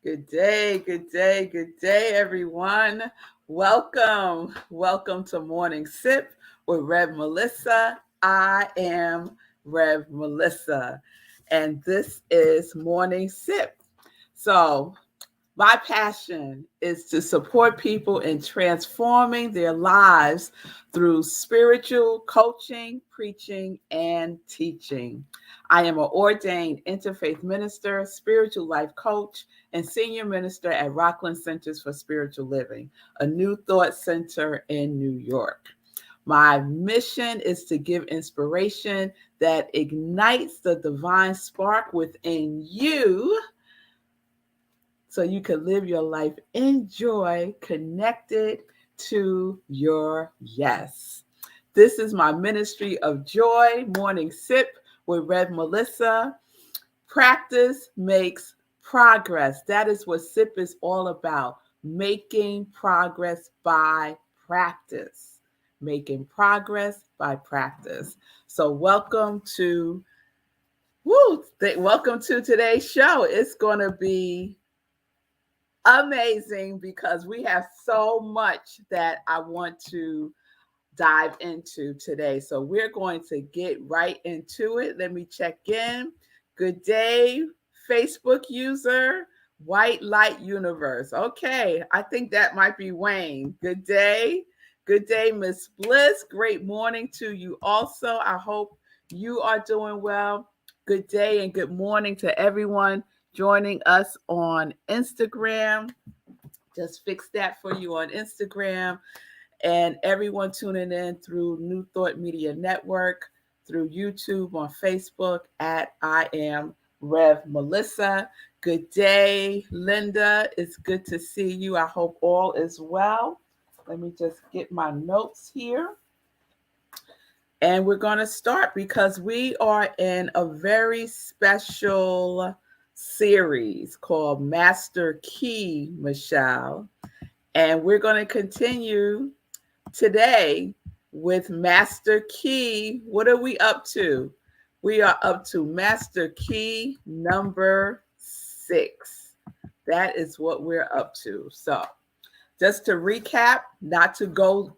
Good day, good day, good day, everyone. Welcome to Morning Sip with Rev Melissa. I am Rev Melissa, and this is Morning Sip. So, my passion is to support people in transforming their lives through spiritual coaching, preaching, and teaching. I am an ordained interfaith minister, spiritual life coach, and senior minister at Rockland Centers for Spiritual Living, a new thought center in New York. My mission is to give inspiration that ignites the divine spark within you so you can live your life in joy, connected to your yes. This is my ministry of joy, Morning Sip with Rev Melissa. Practice makes progress. That is what SIP is all about, making progress by practice. Making progress by practice. So welcome to today's show. It's going to be amazing because we have so much that I want to dive into today. So we're going to get right into it. Let me check in. Good day, Facebook user, White Light Universe. Okay, I think that might be Wayne. Good day. Good day, Miss Bliss. Great morning to you also. I hope you are doing well. Good day and good morning to everyone joining us on Instagram. Just fix that for you on Instagram. And everyone tuning in through New Thought Media Network, through YouTube, on Facebook at I Am Rev Melissa. Good day, Linda. It's good to see you. I hope all is well. Let me just get my notes here. And we're going to start because we are in a very special series called Master Key, Michelle. And we're going to continue today with Master Key. What are we up to? We are up to Master Key number 6. That is what we're up to. So just to recap, not to go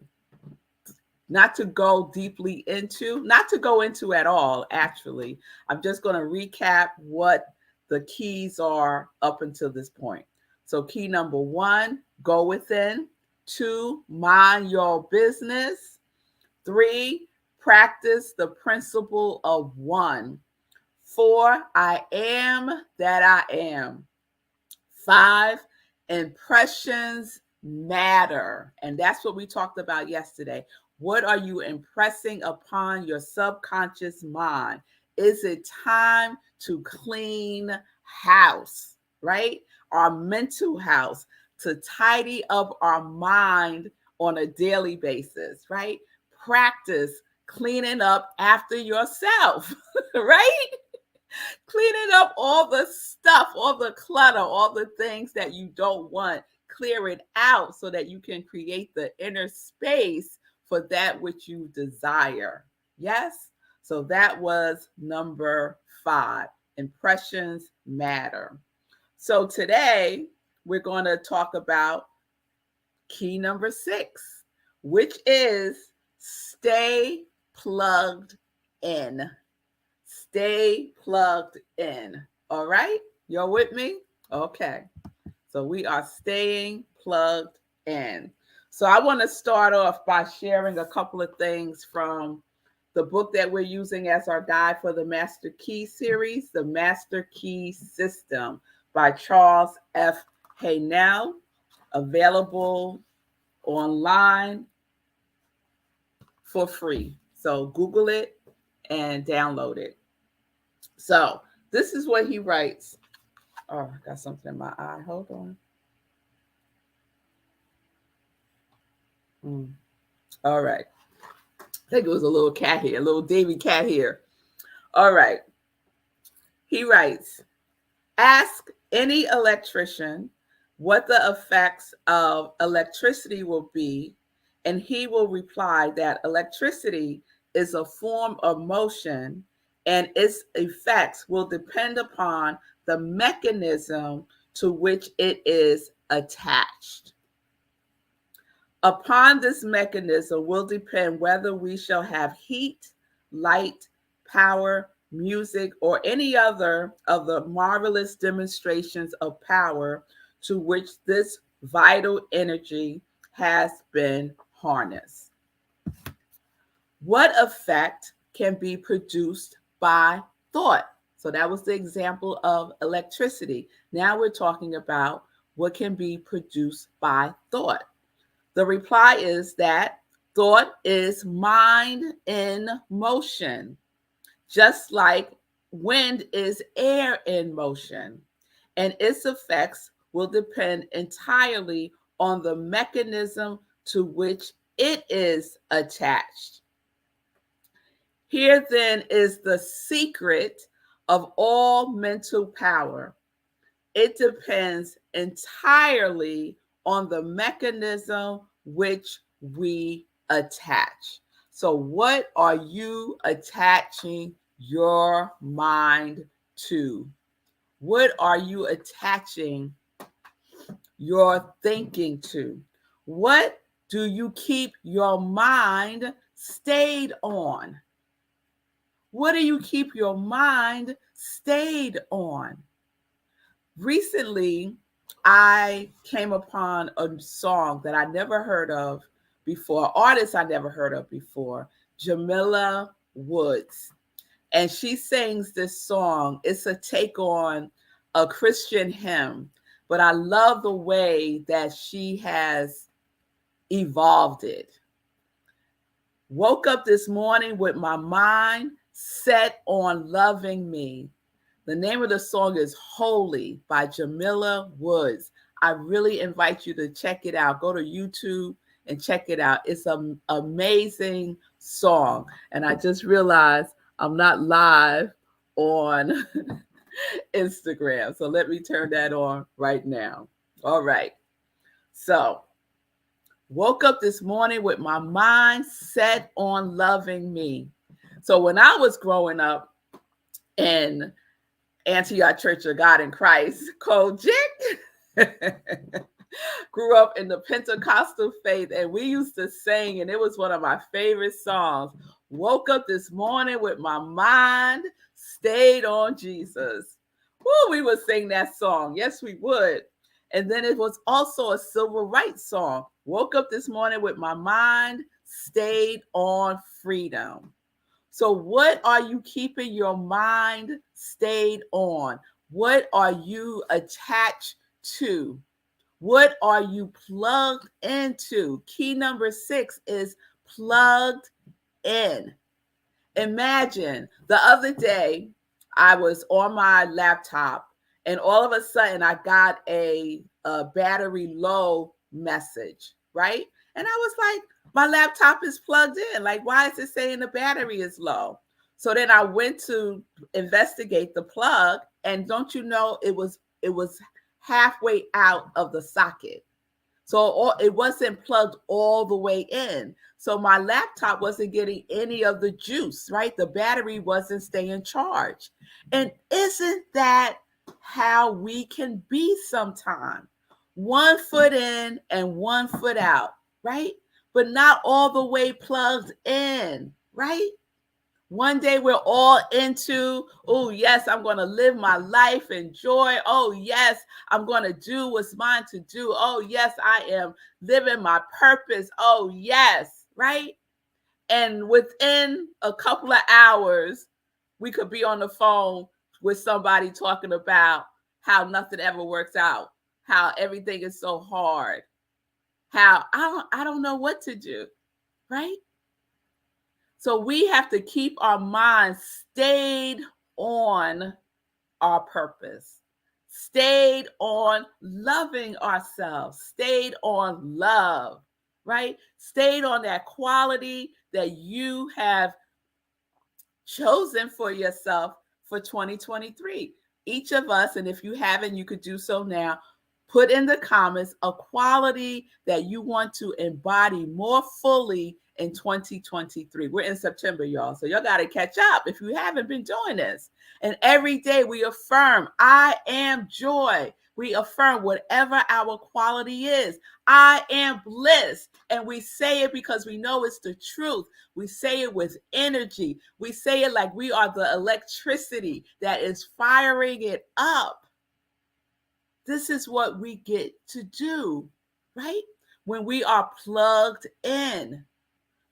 deeply into, not to go into at all, actually. I'm just going to recap what the keys are up until this point. So key number 1, go within. 2, mind your business. 3, practice the principle of 1. 4, I am that I am. 5, impressions matter. And that's what we talked about yesterday. What are you impressing upon your subconscious mind? Is it time to clean house, right? Our mental house, to tidy up our mind on a daily basis, right? Practice cleaning up after yourself, right? Cleaning up all the stuff, all the clutter, all the things that you don't want. Clear it out so that you can create the inner space for that which you desire. Yes? So that was number 5. Impressions matter. So today we're going to talk about key number 6, which is stay plugged in. Stay plugged in. All right? You're with me? Okay. So we are staying plugged in. So I want to start off by sharing a couple of things from the book that we're using as our guide for the Master Key series, The Master Key System by Charles F. Haynell, available online for free. So Google it and download it. So this is what he writes. Oh, I got something in my eye. Hold on. All right. I think it was a little cat here, a little Davy cat here. All right. He writes, ask any electrician what the effects of electricity will be, and he will reply that electricity is a form of motion and its effects will depend upon the mechanism to which it is attached. Upon this mechanism will depend whether we shall have heat, light, power, music, or any other of the marvelous demonstrations of power to which this vital energy has been harnessed. What effect can be produced by thought? So that was the example of electricity. Now we're talking about what can be produced by thought. The reply is that thought is mind in motion, just like wind is air in motion, and its effects will depend entirely on the mechanism to which it is attached. Here then is the secret of all mental power. It depends entirely on the mechanism which we attach. So what are you attaching your mind to? What are you attaching your thinking to? What do you keep your mind stayed on? What do you keep your mind stayed on? Recently, I came upon a song that I never heard of before, artist I never heard of before, Jamila Woods. And she sings this song. It's a take on a Christian hymn, but I love the way that she has evolved it. Woke up this morning with my mind set on loving me. The name of the song is Holy by Jamila Woods. I really invite you to check it out. Go to YouTube and check it out. It's an amazing song. And I just realized I'm not live on Instagram. So let me turn that on right now. All right. So, woke up this morning with my mind set on loving me. So when I was growing up in Antioch Church of God in Christ, Kojic, grew up in the Pentecostal faith, and we used to sing, and it was one of my favorite songs. Woke up this morning with my mind stayed on Jesus. Woo, we would sing that song. Yes, we would. And then it was also a civil rights song. Woke up this morning with my mind stayed on freedom. So what are you keeping your mind stayed on? What are you attached to? What are you plugged into? Key number 6 is plugged in. Imagine the other day I was on my laptop and all of a sudden I got a battery low message, right? And I was like, my laptop is plugged in. Like, why is it saying the battery is low? So then I went to investigate the plug, and don't you know, it was halfway out of the socket. So it wasn't plugged all the way in. So my laptop wasn't getting any of the juice, right? The battery wasn't staying charged. And isn't that how we can be sometimes? One foot in and one foot out, right? But not all the way plugged in, right? One day we're all into, oh, yes, I'm going to live my life in joy. Oh, yes, I'm going to do what's mine to do. Oh, yes, I am living my purpose. Oh, yes, right? And within a couple of hours, we could be on the phone with somebody talking about how nothing ever works out, how everything is so hard, how I don't know what to do, right? So we have to keep our minds stayed on our purpose, stayed on loving ourselves, stayed on love, right? Stayed on that quality that you have chosen for yourself for 2023. Each of us, and if you haven't, you could do so now, put in the comments a quality that you want to embody more fully in 2023. We're in September, y'all. So y'all got to catch up if you haven't been doing this. And every day we affirm, I am joy. We affirm whatever our quality is. I am bliss. And we say it because we know it's the truth. We say it with energy. We say it like we are the electricity that is firing it up. This is what we get to do, right? When we are plugged in.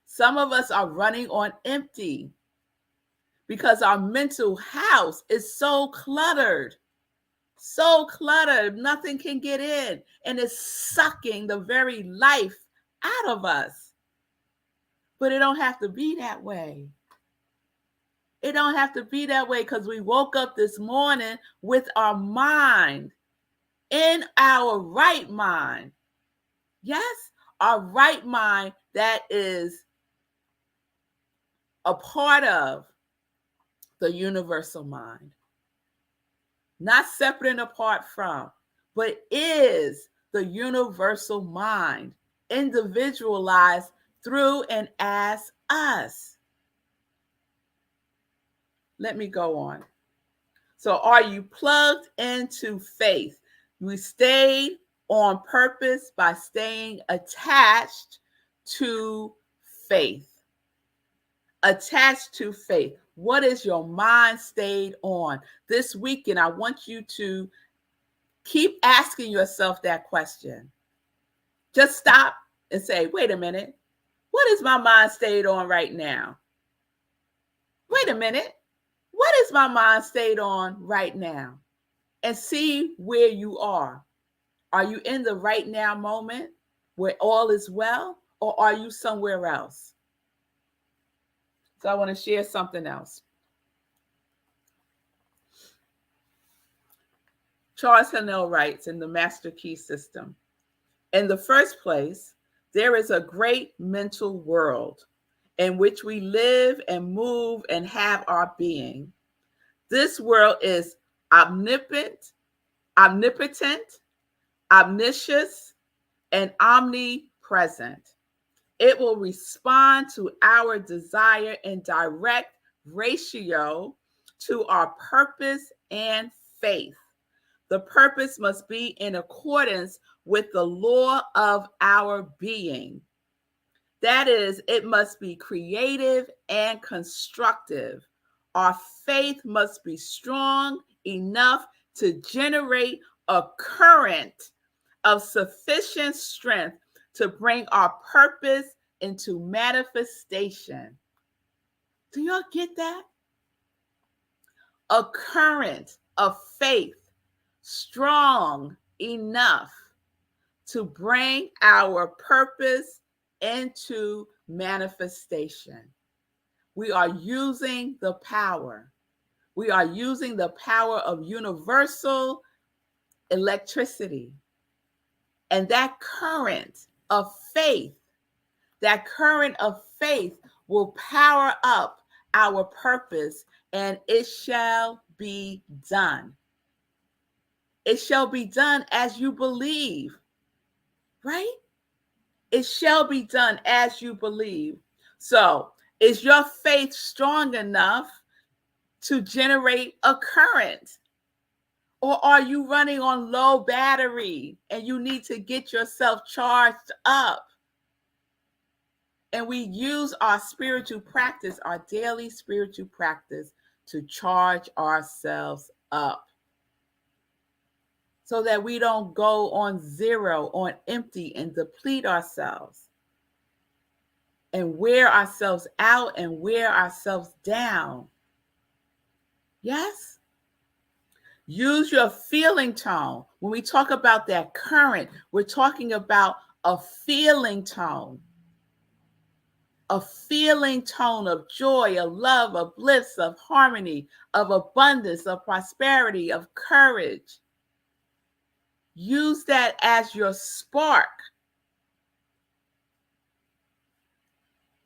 Some of us are running on empty because our mental house is so cluttered. So cluttered, nothing can get in, and it's sucking the very life out of us. But it don't have to be that way. It don't have to be that way because we woke up this morning with our mind, in our right mind. Yes, our right mind that is a part of the universal mind. Not separate and apart from, but is the universal mind, individualized through and as us. Let me go on. So are you plugged into faith? We stayed on purpose by staying attached to faith. Attached to faith. What is your mind stayed on? This weekend, I want you to keep asking yourself that question. Just stop and say, wait a minute. What is my mind stayed on right now? Wait a minute. What is my mind stayed on right now? And see where you are. Are you in the right now moment where all is well, or are you somewhere else? So I want to share something else. Charles Hannell writes in the Master Key System, in the first place, there is a great mental world in which we live and move and have our being. This world is omnipotent, omniscient, and omnipresent. It will respond to our desire in direct ratio to our purpose and faith. The purpose must be in accordance with the law of our being. That is, it must be creative and constructive. Our faith must be strong enough to generate a current of sufficient strength to bring our purpose into manifestation. Do y'all get that? A current of faith strong enough to bring our purpose into manifestation. We are using the power. We are using the power of universal electricity. And that current of faith, will power up our purpose, and it shall be done. It shall be done as you believe, right? It shall be done as you believe. So, is your faith strong enough to generate a current? Or are you running on low battery and you need to get yourself charged up? And we use our spiritual practice, our daily spiritual practice, to charge ourselves up so that we don't go on zero, on empty, and deplete ourselves and wear ourselves out and wear ourselves down. Yes? Use your feeling tone. When we talk about that current, we're talking about a feeling tone. A feeling tone of joy, of love, of bliss, of harmony, of abundance, of prosperity, of courage. Use that as your spark.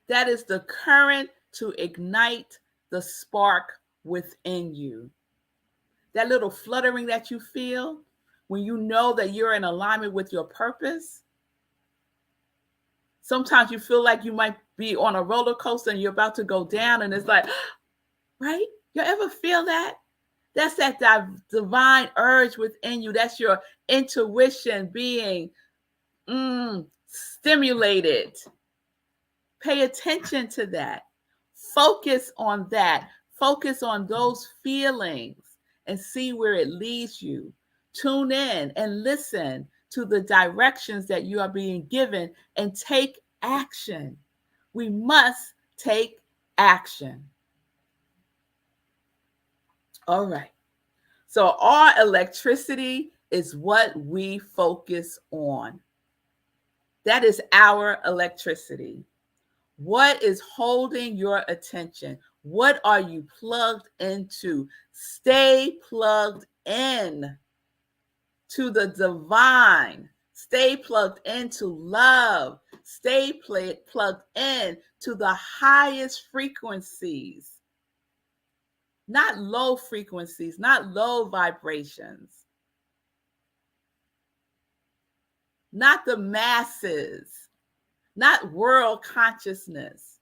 That is the current to ignite the spark within you. That little fluttering that you feel when you know that you're in alignment with your purpose. Sometimes you feel like you might be on a roller coaster and you're about to go down, and it's like, right? You ever feel that? That's that divine urge within you. That's your intuition being stimulated. Pay attention to that. Focus on that. Focus on those feelings and see where it leads you. Tune in and listen to the directions that you are being given and take action. We must take action. All right. So our electricity is what we focus on. That is our electricity. What is holding your attention? What are you plugged into? Stay plugged in to the divine. Stay plugged into love. Stay plugged in to the highest frequencies. Not low frequencies, not low vibrations. Not the masses. Not world consciousness,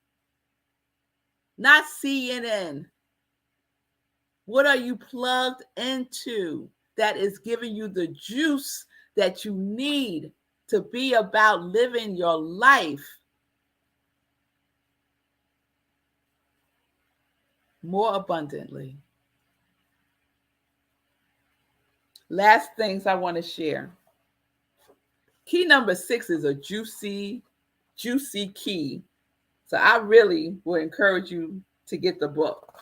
not CNN. What are you plugged into that is giving you the juice that you need to be about living your life more abundantly? Last things I want to share. Key number 6 is a juicy key. So I really would encourage you to get the book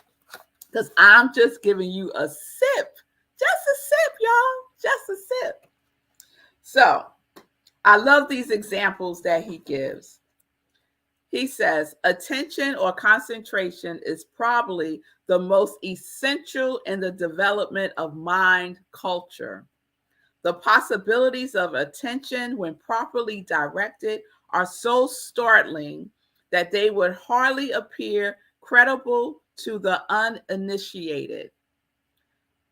because I'm just giving you a sip. Just a sip, y'all. Just a sip. So I love these examples that he gives. He says, attention or concentration is probably the most essential in the development of mind culture. The possibilities of attention, when properly directed, are so startling that they would hardly appear credible to the uninitiated.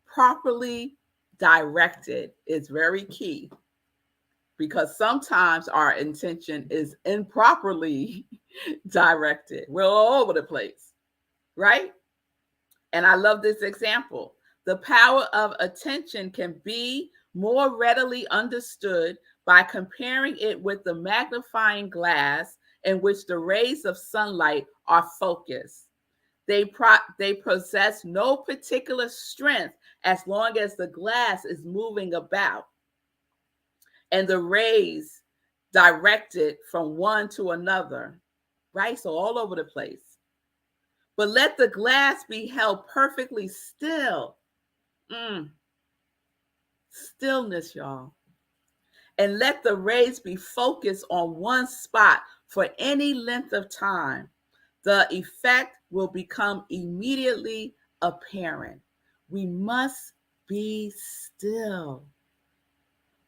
Properly directed is very key because sometimes our intention is improperly directed. We're all over the place, right? And I love this example. The power of attention can be more readily understood by comparing it with the magnifying glass in which the rays of sunlight are focused. They possess no particular strength as long as the glass is moving about and the rays directed from one to another, right? So all over the place. But let the glass be held perfectly still. Stillness, y'all. And let the rays be focused on one spot for any length of time. The effect will become immediately apparent. We must be still.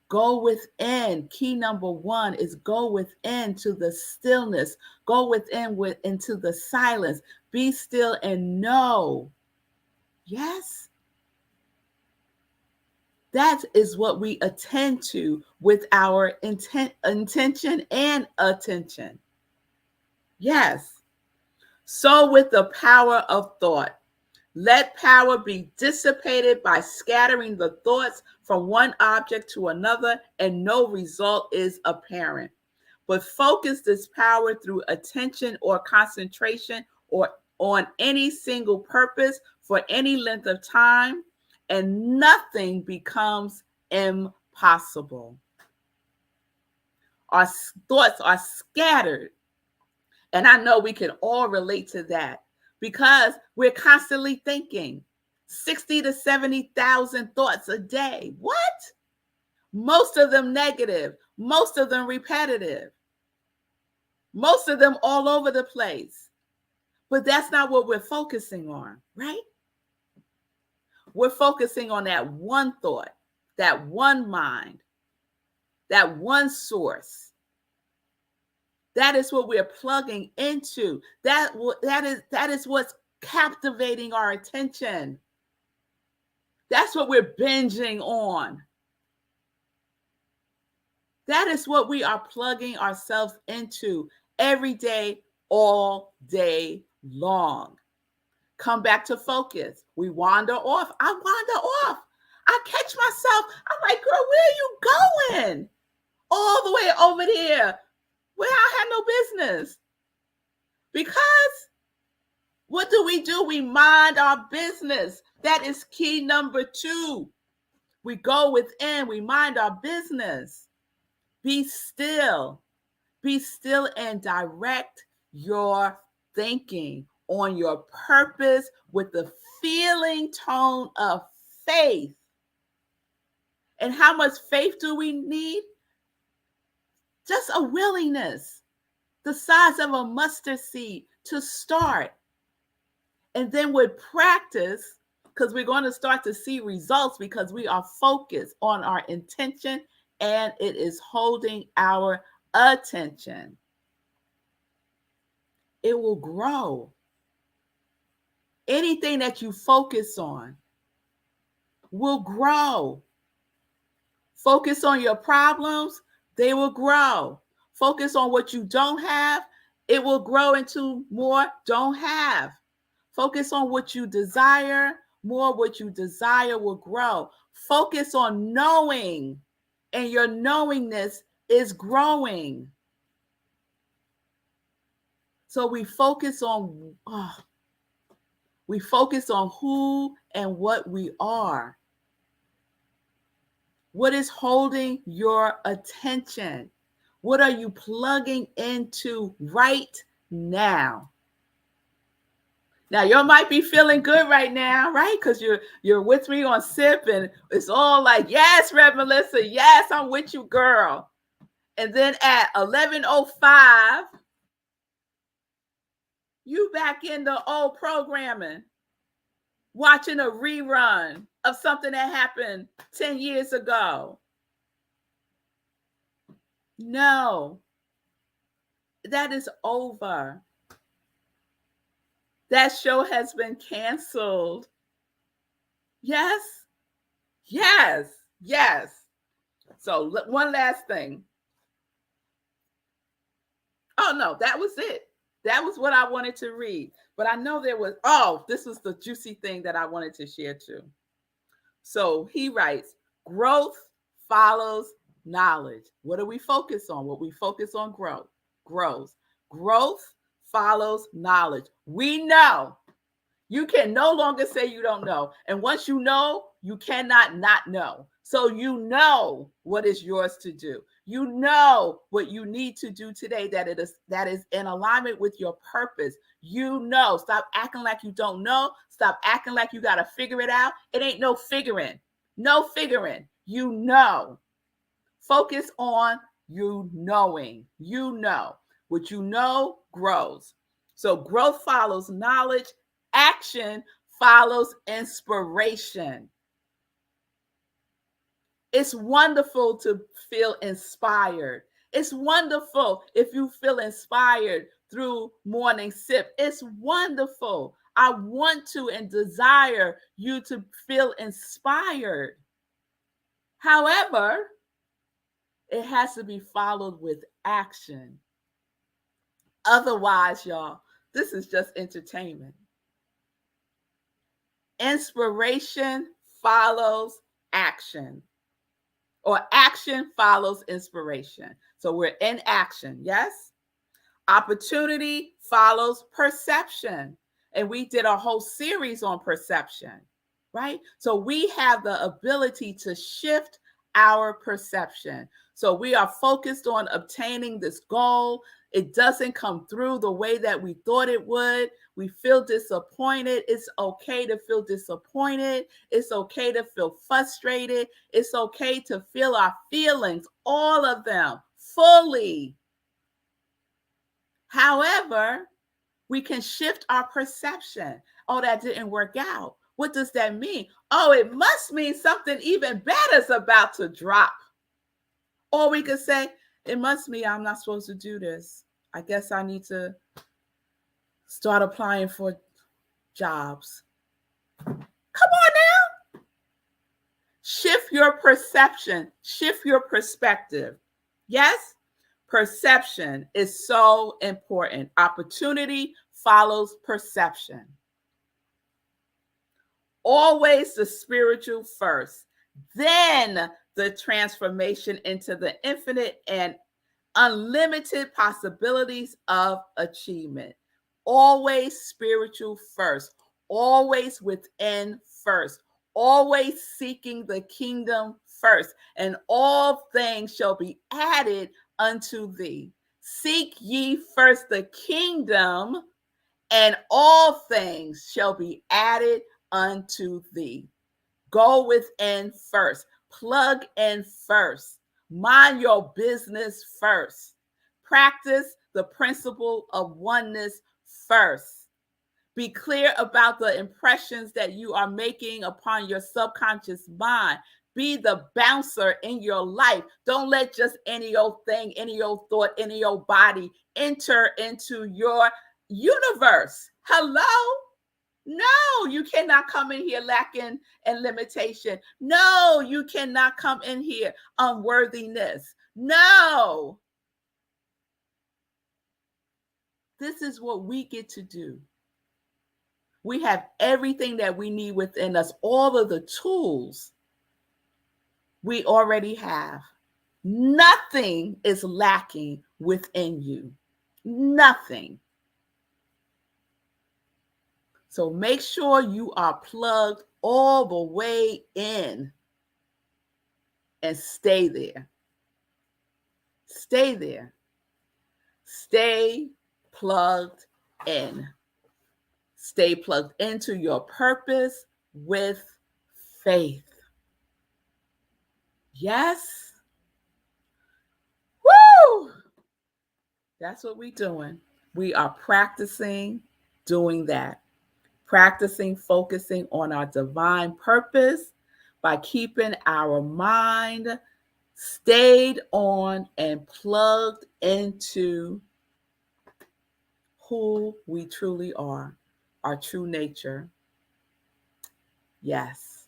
Go within. Key number 1 is go within to the stillness. Go within into the silence. Be still and know. Yes. That is what we attend to with our intention and attention. Yes. So with the power of thought, let power be dissipated by scattering the thoughts from one object to another, and no result is apparent. But focus this power through attention or concentration or on any single purpose for any length of time, and nothing becomes impossible. Our thoughts are scattered. And I know we can all relate to that because we're constantly thinking 60 to 70,000 thoughts a day. What? Most of them negative, most of them repetitive, most of them all over the place. But that's not what we're focusing on, right? We're focusing on that one thought, that one mind, that one source. That is what we're plugging into. That is what's captivating our attention. That's what we're binging on. That is what we are plugging ourselves into every day, all day long. come back to focus. We wander off. I wander off. I catch myself. I'm like, girl, where are you going? All the way over there where I had no business. Because what do? We mind our business. That is key number 2. We go within, we mind our business. Be still. Be still and direct your thinking on your purpose with the feeling tone of faith. And how much faith do we need? Just a willingness, the size of a mustard seed to start. And then with practice, because we're going to start to see results because we are focused on our intention and it is holding our attention. It will grow. Anything that you focus on will grow. Focus on your problems, they will grow. Focus on what you don't have, it will grow into more don't have. Focus on what you desire, more what you desire will grow. Focus on knowing, and your knowingness is growing. So we focus on who and what we are. What is holding your attention? What are you plugging into right now? Now, you might be feeling good right now, right? Because you're with me on SIP and it's all like, yes, Rev Melissa, yes, I'm with you, girl. And then at 11:05, you back in the old programming, watching a rerun of something that happened 10 years ago. No, that is over. That show has been canceled. Yes, yes, yes. So one last thing. Oh, no, that was it. That was what I wanted to read. But I know there was, this was the juicy thing that I wanted to share too. So he writes, growth follows knowledge. What do we focus on? What we focus on grows. Growth follows knowledge. We know. You can no longer say you don't know. And once you know, you cannot not know. So you know what is yours to do. You know what you need to do today that is in alignment with your purpose. You know. Stop acting like you don't know. Stop acting like you got to figure it out. It ain't no figuring. No figuring. You know. Focus on you knowing. You know. What you know grows. So growth follows knowledge. Action follows inspiration. It's wonderful to feel inspired. It's wonderful if you feel inspired through morning sip. It's wonderful. I want to and desire you to feel inspired. However, it has to be followed with action. Otherwise, y'all, this is just entertainment. Inspiration follows action, or action follows inspiration. So we're in action, yes? Opportunity follows perception. And we did a whole series on perception, right? So we have the ability to shift our perception. So we are focused on obtaining this goal. It doesn't come through the way that we thought it would. We feel disappointed. It's okay to feel disappointed. It's okay to feel frustrated. It's okay to feel our feelings, all of them, fully. However, we can shift our perception. Oh, that didn't work out. What does that mean? Oh, it must mean something even better is about to drop. Or we could say, it must mean I'm not supposed to do this. I guess I need to start applying for jobs. Come on now. Shift your perception. Shift your perspective. Yes? Perception is so important. Opportunity follows perception. Always the spiritual first, then the transformation into the infinite and unlimited possibilities of achievement. Always spiritual first, always within first, always seeking the kingdom first, and all things shall be added unto thee. Seek ye first the kingdom, and all things shall be added unto thee. Go within first, plug in first, mind your business first, practice the principle of oneness first. Be clear about the impressions that you are making upon your subconscious mind. Be the bouncer in your life. Don't let just any old thing, any old thought, any old body enter into your universe. Hello? No, you cannot come in here lacking in limitation. No, you cannot come in here unworthiness. No. This is what we get to do. We have everything that we need within us, all of the tools we already have. Nothing is lacking within you. Nothing. So make sure you are plugged all the way in and stay there. Stay there. Stay plugged in. Stay plugged into your purpose with faith. Yes. Woo! That's what we're doing. We are practicing doing that. Practicing focusing on our divine purpose by keeping our mind stayed on and plugged into who we truly are, our true nature. Yes.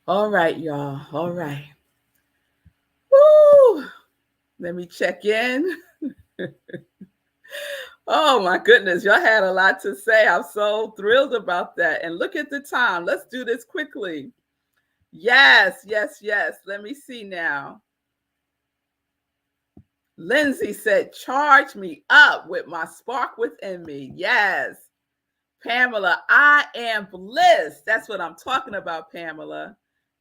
All right, y'all. All right. Woo! Let me check in. Oh my goodness, y'all had a lot to say. I'm so thrilled about that. And look at the time. Let's do this quickly. Yes, yes, yes. Let me see now. Lindsay said, charge me up with my spark within me. Yes. Pamela, I am bliss. That's what I'm talking about, Pamela.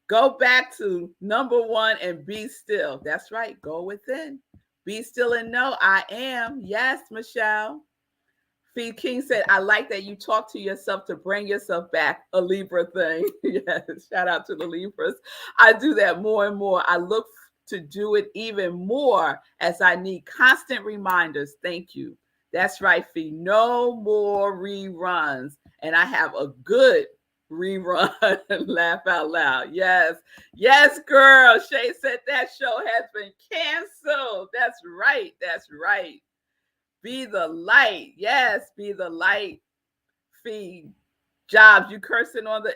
Go back to number one and be still. That's right. Go within. Be still and know I am. Yes, Michelle. Feed King said, I like that you talk to yourself to bring yourself back. A Libra thing. Yes. Shout out to the Libras. I do that more and more. I look to do it even more as I need constant reminders. Thank you. That's right, Fee. No more reruns. And I have a good rerun. Laugh out loud. Yes. Yes, girl. Shay said that show has been canceled. That's right. That's right. Be the light. Yes, be the light. Fee. Jobs, you cursing on the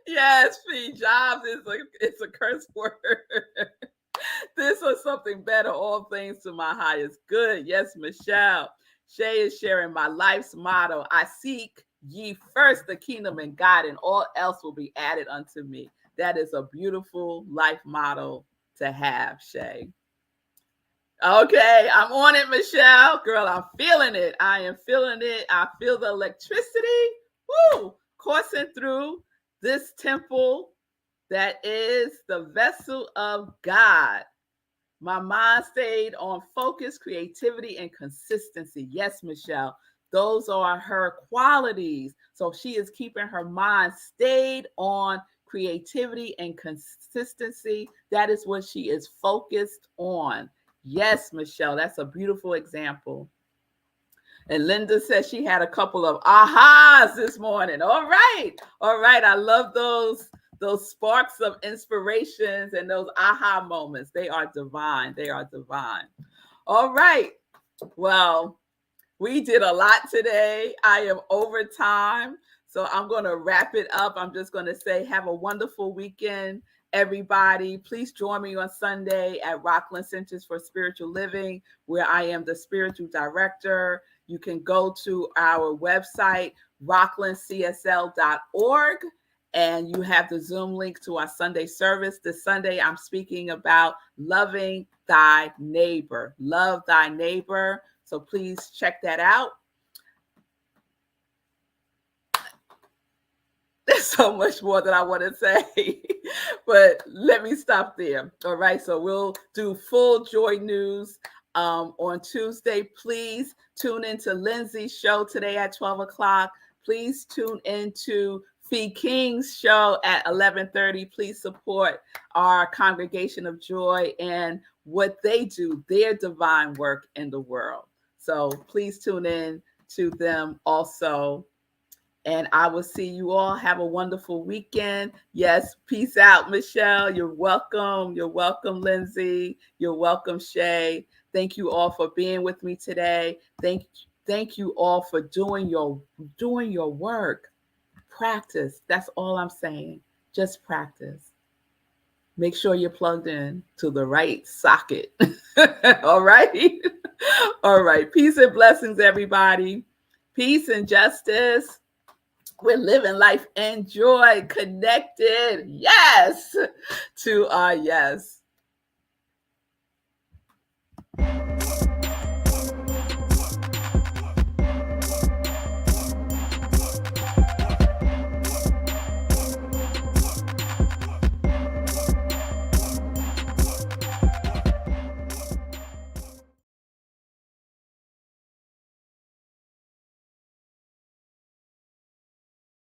Yes, Fee. Jobs it's a curse word. This was something better. All things to my highest good. Yes, Michelle. Shay is sharing my life's motto. I seek ye first the kingdom and God, and all else will be added unto me. That is a beautiful life motto to have, Shay. Okay, I'm on it, Michelle. Girl, I'm feeling it. I am feeling it. I feel the electricity. Woo! Coursing through this temple that is the vessel of God. My mind stayed on focus, creativity, and consistency. Yes, Michelle, those are her qualities. So she is keeping her mind stayed on creativity and consistency. That is what she is focused on. Yes, Michelle, that's a beautiful example. And Linda says she had a couple of ahas this morning. All right. All right. I love those sparks of inspirations and those aha moments. They are divine. They are divine. All right. Well, we did a lot today. I am over time. So I'm going to wrap it up. I'm just going to say, have a wonderful weekend, everybody. Please join me on Sunday at Rockland Centers for Spiritual Living, where I am the spiritual director. you can go to our website, rocklandcsl.org, and you have the Zoom link to our Sunday service. This Sunday, I'm speaking about loving thy neighbor. Love thy neighbor. So please check that out. There's so much more that I want to say, but let me stop there. All right, so we'll do full joy news on Tuesday. Please tune into Lindsay's show today at 12 o'clock. Please tune into Fee King's show at 11:30. Please support our Congregation of Joy and what they do, their divine work in the world. So please tune in to them also. And I will see you all. Have a wonderful weekend. Yes, peace out, Michelle. You're welcome. You're welcome, Lindsay. You're welcome, Shay. Thank you all for being with me today. Thank you all for doing your work. Practice. That's all I'm saying. Just practice. Make sure you're plugged in to the right socket. All right. All right. Peace and blessings, everybody. Peace and justice. We're living life in joy, connected, yes, to our yes.